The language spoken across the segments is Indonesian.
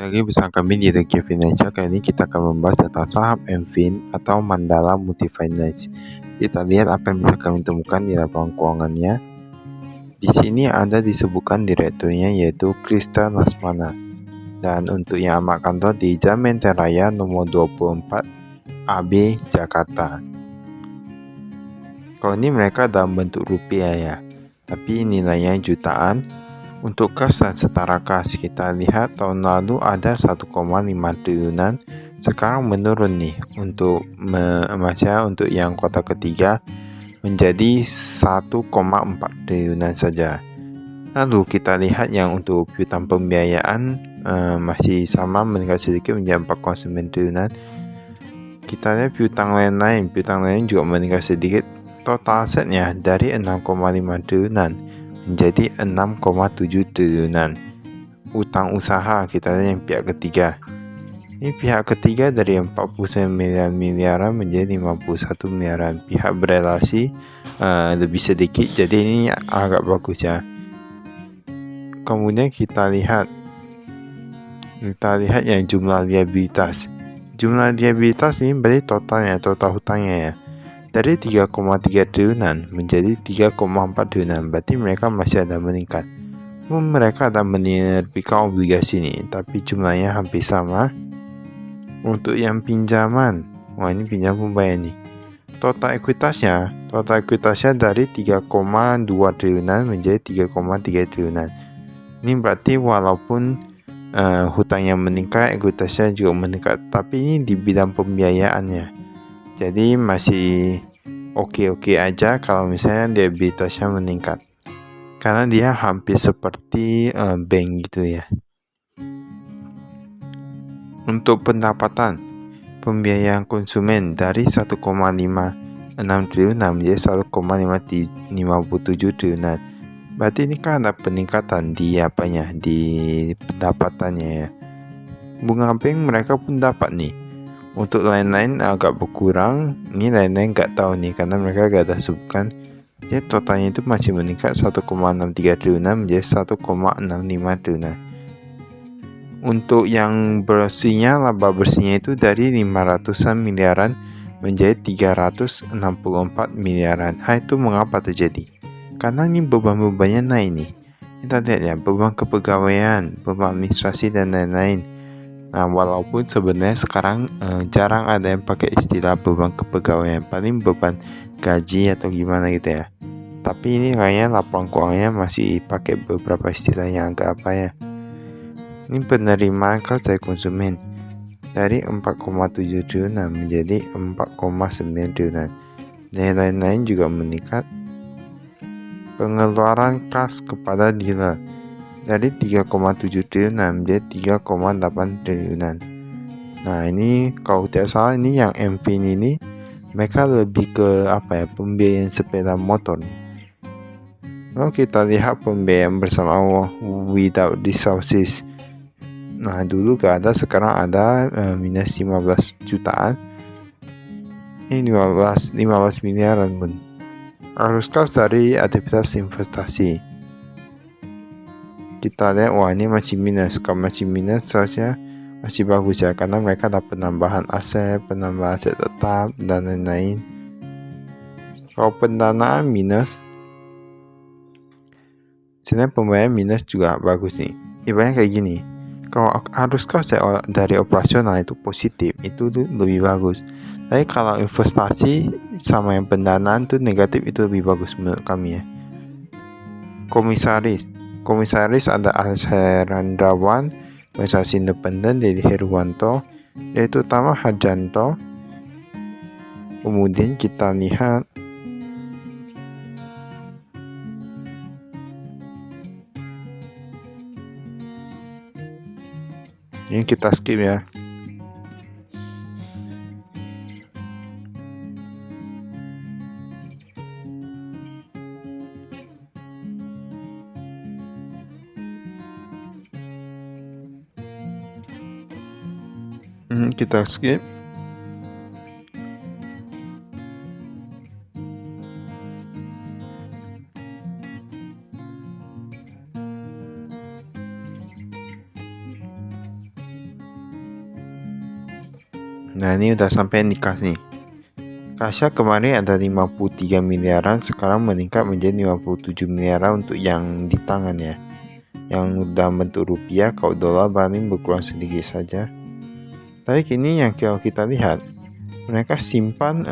Lagi bersama kami di Regia Financial. Kali ini kita akan membahas tentang saham MFIN atau Mandala Multifinance. Kita lihat apa yang bisa kami temukan di laporan keuangannya. Di sini ada disebutkan direkturnya yaitu Krista Lasmana. Dan untuk yang alamat kantor di Jalan Raya nomor 24 AB Jakarta. Kalau ini mereka dalam bentuk rupiah ya, tapi nilainya jutaan. Untuk kas dan setara kas, kita lihat tahun lalu ada 1,5 triliunan, sekarang menurun nih untuk untuk yang kuartal ketiga menjadi 1,4 triliunan saja. Lalu kita lihat yang untuk piutang pembiayaan masih sama, meningkat sedikit menjadi 4,9 triliunan. Kita lihat piutang lain juga meningkat sedikit. Total asetnya dari 6,5 triliunan menjadi 6,7 triliunan. Utang usaha kita lihat yang pihak ketiga. Ini pihak ketiga dari 49 miliaran menjadi 51 miliaran. Pihak berelasi lebih sedikit, jadi ini agak bagus ya. Kemudian kita lihat yang jumlah liabilitas. Jumlah liabilitas ini berarti total hutangnya ya. Dari 3,3 triliunan menjadi 3,4 triliunan, berarti mereka masih ada meningkat. Mereka ada menerbitkan obligasi nih, tapi jumlahnya hampir sama. Untuk yang pinjaman, ini pinjam pembayar nih. Total ekuitasnya dari 3,2 triliunan menjadi 3,3 triliunan. Ini berarti walaupun hutangnya meningkat, ekuitasnya juga meningkat, tapi ini di bidang pembiayaannya. Jadi masih oke aja kalau misalnya liabilitasnya meningkat, karena dia hampir seperti bank gitu ya. Untuk pendapatan pembiayaan konsumen dari 1,56 triliunan menjadi 1,57 triliunan. Berarti ini kan ada peningkatan di pendapatannya ya. Bunga bank mereka pun dapat nih. Untuk lain-lain agak berkurang. Ini lain-lain nggak tahu nih karena mereka gak ada sebutkan. Jadi totalnya itu masih meningkat 1,63 triliunan menjadi 1,65 triliunan. Untuk yang bersihnya, laba bersihnya itu dari 500-an miliaran menjadi 364 miliaran. Itu mengapa terjadi? Karena ini beban-bebannya naik nih. Kita lihat ya, beban kepegawaian, beban administrasi dan lain-lain. Nah, walaupun sebenarnya sekarang jarang ada yang pakai istilah beban kepegawaian, paling beban gaji atau gimana gitu ya. Tapi ini kayaknya laporan keuangannya masih pakai beberapa istilah yang agak apa ya. Ini penerimaan kas dari konsumen dari 4,7 triliunan menjadi 4,9 triliunan. Dan lain-lain juga meningkat. Pengeluaran kas kepada dealer dari 3,7 triliunan menjadi 3,8 triliunan. Nah, ini kalau tidak salah ini yang MFIN ini mereka lebih ke pembiayaan sepeda motor nih. Lalu kita lihat pembiayaan bersama without resources. Nah, dulu gak ada, sekarang ada minus 15 jutaan. Ini 15 miliaran pun. Arus kas dari aktivitas investasi. Kita lihat, ini masih minus. Kalau masih minus seharusnya masih bagus ya, karena mereka ada penambahan aset tetap dan lain-lain. Kalau pendanaan minus, sebenarnya pembayaran minus juga bagus nih. Ibaratnya kayak gini, kalau arus kas dari operasional itu positif, itu lebih bagus. Tapi kalau investasi sama yang pendanaan itu negatif, itu lebih bagus menurut kami ya. Komisaris ada Asherandrawan, Organisasi Independen Dedi Herwanto, yaitu Tama Harjanto. Kemudian kita lihat ini, kita skip ya. Kita skip. Nah, ini udah sampai nikah nih. Kasya kemarin ada 53 miliaran, sekarang meningkat menjadi 57 miliaran untuk yang di tangan ya. Yang udah bentuk rupiah, kalau dolar paling berkurang sedikit saja. Tapi kini yang kalau kita lihat, mereka simpan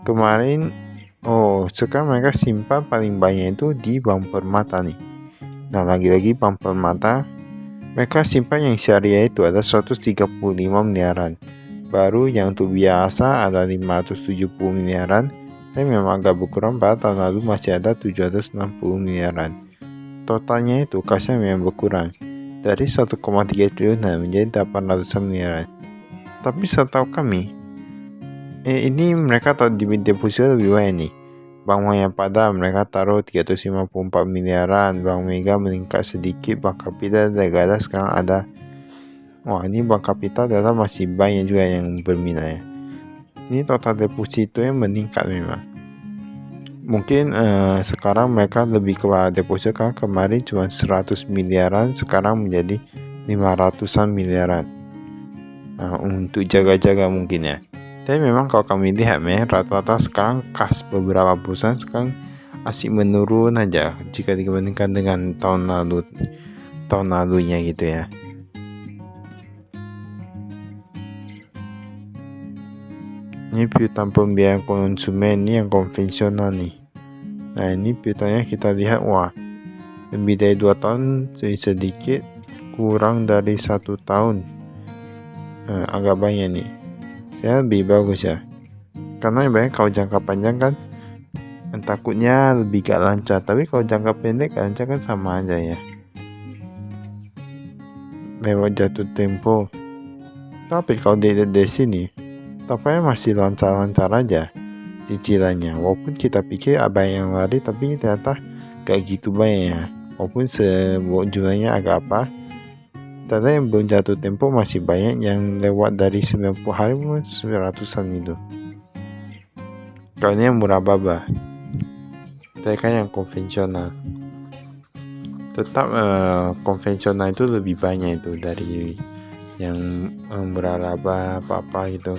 kemarin, sekarang mereka simpan paling banyak itu di bank permata nih. Nah, lagi-lagi bank permata, mereka simpan yang syariah itu ada 135 miliaran. Baru yang untuk biasa ada 570 miliaran. Tapi memang agak berkurang, pada tahun lalu masih ada 760 miliaran. Totalnya itu kasnya memang berkurang dari 1,3 triliun menjadi 800 miliaran. Tapi setahu kami, ini mereka tahu di deposito lebih banyak nih. Bank Maya Pada mereka taruh 354 miliaran, Bank Mega meningkat sedikit, Bank Kapital Degada sekarang ada. Ini Bank Kapital ternyata masih banyak juga yang berminat ya. Ini total deposito yang meningkat memang. Mungkin sekarang mereka lebih kepada deposito, kan kemarin cuma 100 miliaran, sekarang menjadi 500-an miliaran. Untuk jaga-jaga mungkin ya. Tapi memang kalau kami lihat rata-rata sekarang kas beberapa perusahaan sekarang asik menurun aja jika dibandingkan dengan tahun lalunya gitu ya. Ini piutang pembiayaan konsumen ini yang konvensional nih. Nah, ini piutangnya kita lihat, lebih dari 2 tahun sedikit kurang dari 1 tahun. Agak banyak nih. Saya lebih bagus ya, karena banyak kalau jangka panjang kan takutnya lebih gak lancar, tapi kalau jangka pendek gak lancar kan sama aja ya. Lewat jatuh tempo. Tapi kalau dilihat dari sini, tampaknya masih lancar-lancar aja cicilannya. Walaupun kita pikir ada yang lari, tapi ternyata gak gitu banyak ya. Walaupun jumlahnya agak ternyata yang belum jatuh tempo masih banyak, yang lewat dari 90 hari pun 900-an itu. Kalau ini yang murababa, tapi kan yang konvensional. Tetap konvensional itu lebih banyak itu dari yang murababa apa gitu.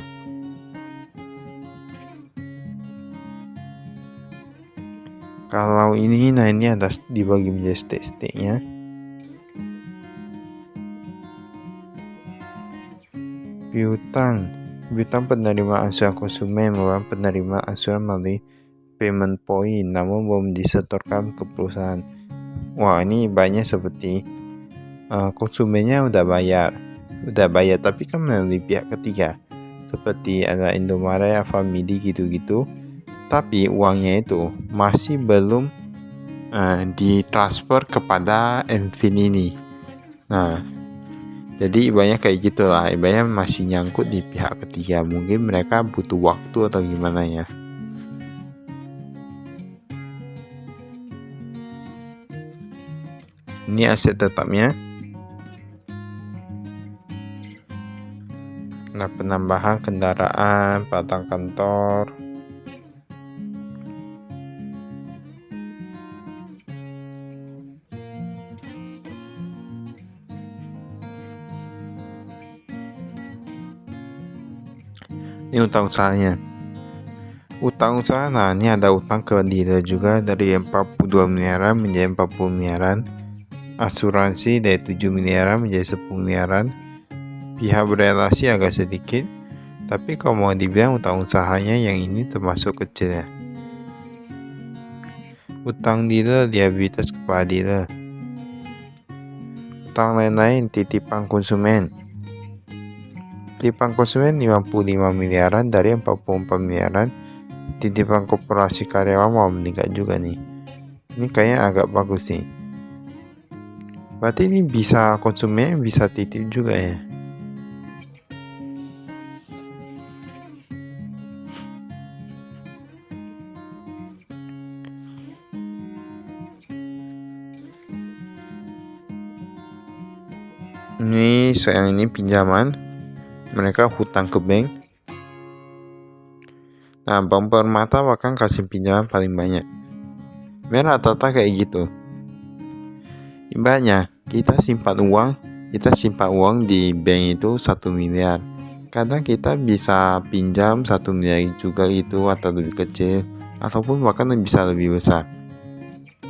Kalau ini ada dibagi menjadi stage-stage-nya. Piutang penerimaan angsuran konsumen merupakan penerimaan angsuran melalui payment point namun belum disetorkan ke perusahaan. Ini banyak seperti konsumennya udah bayar tapi kan melalui pihak ketiga seperti ada Indomaret, Alfamidi gitu-gitu, tapi uangnya itu masih belum ditransfer kepada Infinity. Nah, jadi banyak kayak gitulah, banyak masih nyangkut di pihak ketiga. Mungkin mereka butuh waktu atau gimana ya. Ini aset tetapnya. Nah, penambahan kendaraan, batang kantor. Ini utang usahanya. Utang usaha, ini ada utang ke dealer juga dari 42 miliaran menjadi 40 miliaran. Asuransi dari 7 miliaran menjadi 10 miliaran. Pihak berelasi agak sedikit, tapi kalau mau dibilang utang usahanya yang ini termasuk kecil ya. Utang dealer, liabilitas kepada dealer. Utang lain-lain, titipan konsumen. Titipan konsumen 55 miliaran dari 44 miliaran. Titipan koperasi karyawan mau meningkat juga nih. Ini kayaknya agak bagus nih. Berarti ini bisa konsumen bisa titip juga ya. Ini sayang, ini pinjaman, mereka hutang ke bank. Nah, bank permata bahkan kasih pinjaman paling banyak. Rata-rata kayak gitu. Ibaratnya kita simpan uang di bank itu 1 miliar. Kadang kita bisa pinjam 1 miliar juga gitu, atau lebih kecil, ataupun bahkan bisa lebih besar.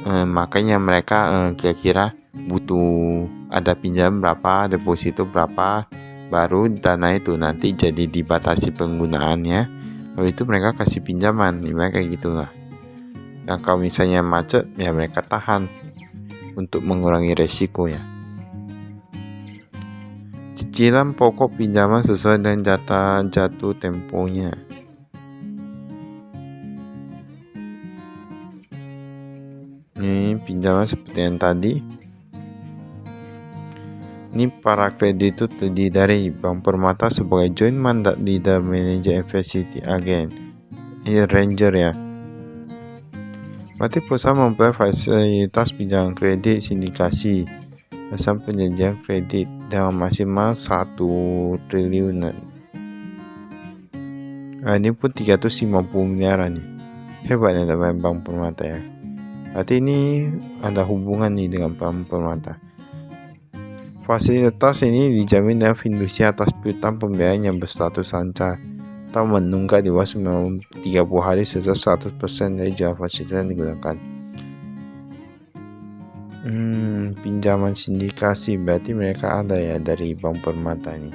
Makanya mereka kira-kira butuh ada pinjam berapa, deposito berapa, baru dana itu nanti jadi dibatasi penggunaannya. Lalu itu mereka kasih pinjaman, mereka kayak gitulah. Yang kalau misalnya macet, ya mereka tahan untuk mengurangi resiko ya. Cicilan pokok pinjaman sesuai dengan jatuh temponya. Ini pinjaman seperti yang tadi. Ini para kredit itu terdiri dari Bank Permata sebagai joint mandate leader, manager, and facility agent. Ini ranger ya. Berarti perusahaan mempunyai fasilitas pinjaman kredit sindikasi dan penjajahan kredit dengan maksimal 1 triliunan. Ini pun 350 miliaran nih. Hebatnya dapat Bank Permata ya. Berarti ini ada hubungan nih dengan Bank Permata. Fasilitas ini dijamin dengan fidusi atas piutang pembiayaan yang berstatus lancar atau menunggak di bawah 30 hari serta 100% dari jumlah fasilitas yang digunakan. Pinjaman sindikasi berarti mereka ada ya dari Bank Permata ini.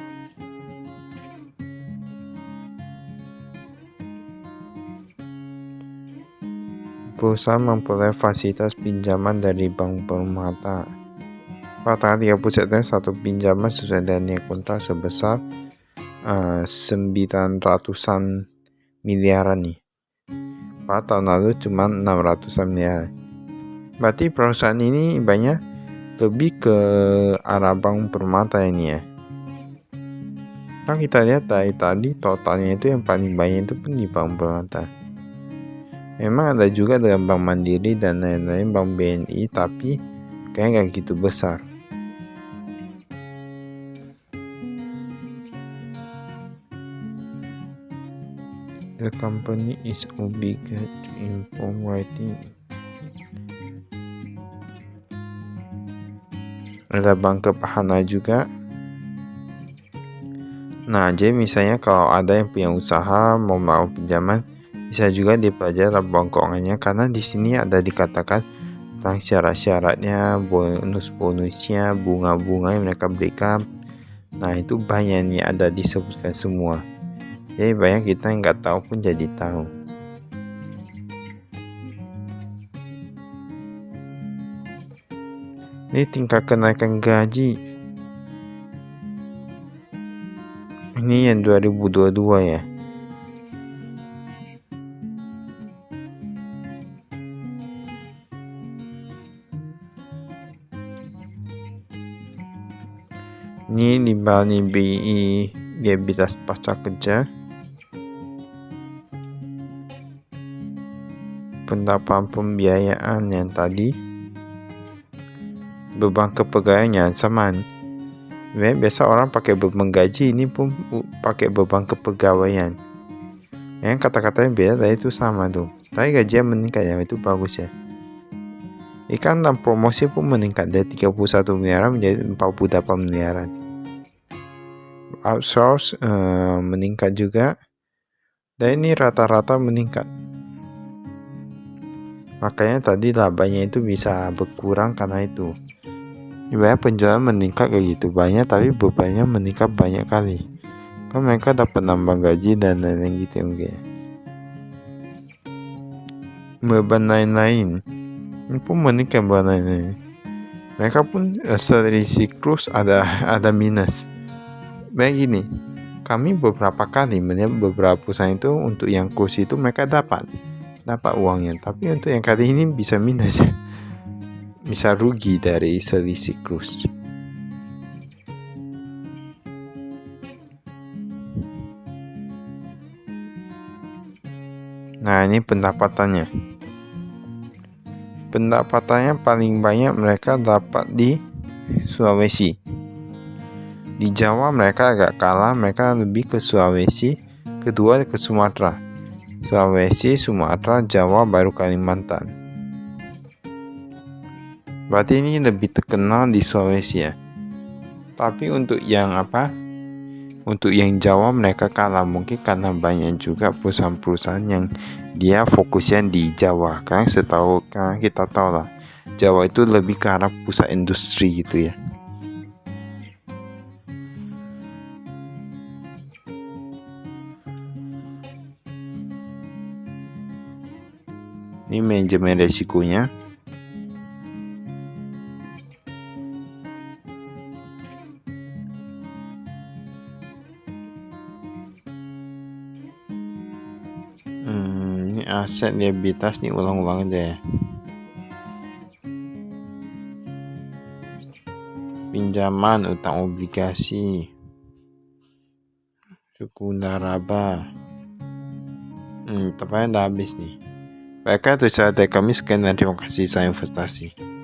Perusahaan memperoleh fasilitas pinjaman dari Bank Permata. Pada tanggal 30 September, satu pinjaman sesuai dengan nilai kontrak sebesar 900-an miliaran nih. Pada tahun lalu cuma 600-an miliaran. Berarti perusahaan ini banyak lebih ke arah Bank Permata ini ya. Nah, kita lihat tadi totalnya itu yang paling banyak itu pun di Bank Permata. Memang ada juga dengan Bank Mandiri dan lain-lain, Bank BNI, tapi kayaknya gak gitu besar. The company is obligated to inform writing. Ada Bank Kepahana juga. Nah, jadi misalnya kalau ada yang punya usaha mau pinjaman, bisa juga dipelajari laporan keuangannya, karena di sini ada dikatakan tentang syarat-syaratnya, bonus-bonusnya, bunga-bunga yang mereka berikan. Nah, itu banyak nih ada disebutkan semua. Jadi banyak kita yang nggak tahu pun jadi tahu. Ini tingkat kenaikan gaji. Ini yang 2022 ya. Ini dibanding BI Diabetes pasca kerja. Pendapatan pembiayaan yang tadi. Beban kepegawaian sama. Biasa orang pakai beban gaji, ini pun pakai beban kepegawaian. Yang kata-katanya beda, tadi itu sama tuh. Tapi gajinya meningkat ya, itu bagus ya. Ikan dan promosi pun meningkat dari 31 miliaran menjadi 48 miliaran. Outsource meningkat juga. Dan ini rata-rata meningkat. Makanya tadi labanya itu bisa berkurang karena itu. Ibaratnya penjualan meningkat kayak gitu banyak, tapi bebannya meningkat banyak kali. Kan mereka dapat nambah gaji dan lain-lain gitu mungkin. Beban lain-lain ini pun meningkat, beban lain-lain. Mereka pun salary siklus ada minus. Baik gini, kami beberapa kali melihat beberapa perusahaan itu untuk yang kursi itu mereka dapat uangnya, tapi untuk yang kali ini bisa minus ya. Bisa rugi dari salary siklus. Nah, ini pendapatannya. Pendapatannya paling banyak mereka dapat di Sulawesi. Di Jawa mereka agak kalah, mereka lebih ke Sulawesi, kedua ke Sumatera. Sulawesi, Sumatera, Jawa, baru Kalimantan. Berarti ini lebih terkenal di Sulawesi ya. Tapi untuk yang Untuk yang Jawa mereka kalah mungkin karena banyak juga perusahaan-perusahaan yang dia fokusnya di Jawa. Kan setahu kan kita tahu lah, Jawa itu lebih ke arah pusat industri gitu ya. Ini manajemen resikonya. Ini aset liabilitas nih, ulang-ulang aja ya. Pinjaman, utang obligasi, suku laba. Tampaknya udah habis nih. Baiklah, itu saja dari kami. Sekian dan terima kasih. Saya investasi.